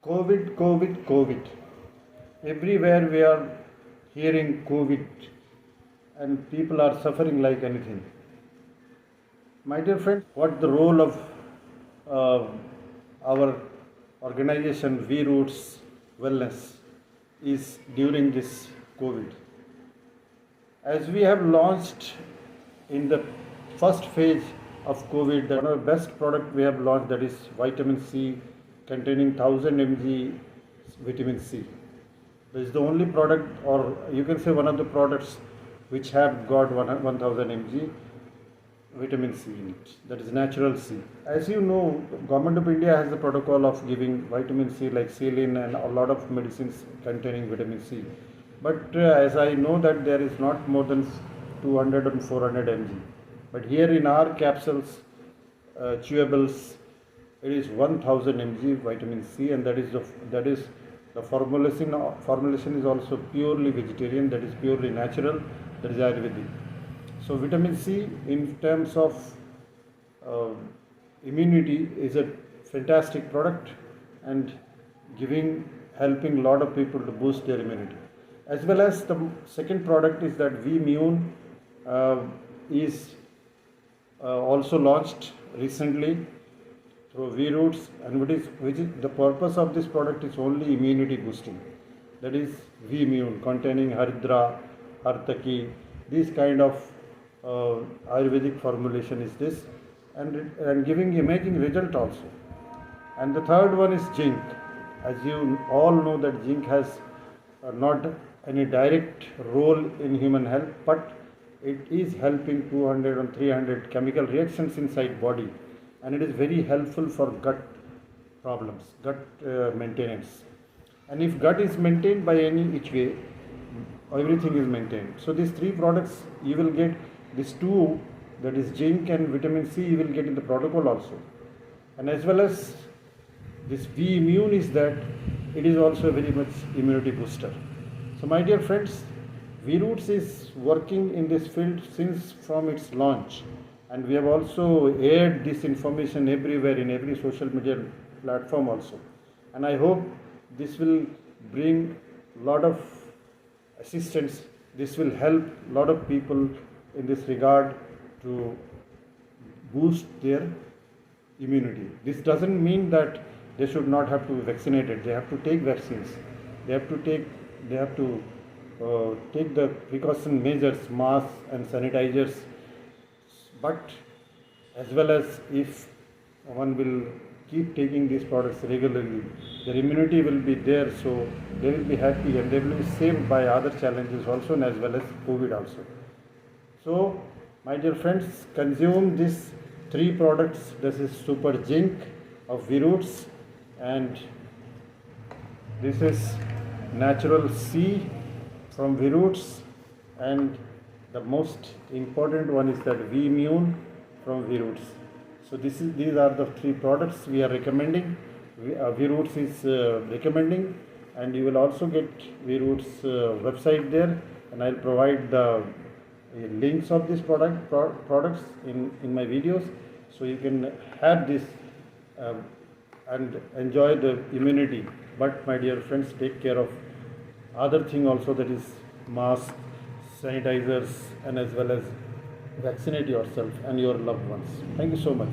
COVID, COVID, COVID. Everywhere we are hearing COVID and people are suffering like anything. My dear friend, what the role of uh, our organization V Roots Wellness is during this COVID? As we have launched in the first phase of COVID, one of the best product we have launched, that is vitamin C containing 1000 mg vitamin C. This is the only product, or you can say one of the products which have got 1000 mg vitamin C in it. That is natural C. As you know, Government of India has a protocol of giving vitamin C like saline and a lot of medicines containing vitamin C. But as I know that there is not more than 200 and 400 mg. But here in our capsules, chewables, it is 1000 mg vitamin C, and that is the formulation is also purely vegetarian, that is purely natural, that is Ayurvedic. So vitamin C in terms of immunity is a fantastic product and helping a lot of people to boost their immunity. As well as the second product is that V-Immune is also launched recently through V Roots, and which is the purpose of this product is only immunity boosting. That is V-Immune containing Haridra, Hartaki, these kind of Ayurvedic formulation is this, and giving amazing result also. And the third one is zinc. As you all know that zinc has not any direct role in human health, but it is helping 200 and 300 chemical reactions inside body, and it is very helpful for gut problems, gut maintenance. And if gut is maintained by any which way, everything is maintained. So these three products you will get, these two, that is zinc and vitamin C, you will get in the protocol also. And as well as this V-Immune is that it is also very much immunity booster. So my dear friends, V Roots is working in this field since from its launch, and we have also aired this information everywhere in every social media platform also. And I hope this will bring a lot of assistance. This will help a lot of people in this regard to boost their immunity. This doesn't mean that they should not have to be vaccinated. They have to take vaccines. They have to take the precaution measures, masks and sanitizers. But as well as if one will keep taking these products regularly, their immunity will be there, so they will be happy and they will be saved by other challenges also, and as well as COVID also. So my dear friends, consume these three products. This is Super Zinc of V Roots, and this is Natural C from V Roots, and the most important one is that V-Immune from V Roots. So these are the three products we are recommending. V Roots is recommending, and you will also get V Roots website there, and I'll provide the links of these products in my videos, so you can have this and enjoy the immunity. But my dear friends, take care of other thing also, that is masks, sanitizers, and as well as vaccinate yourself and your loved ones. Thank you so much.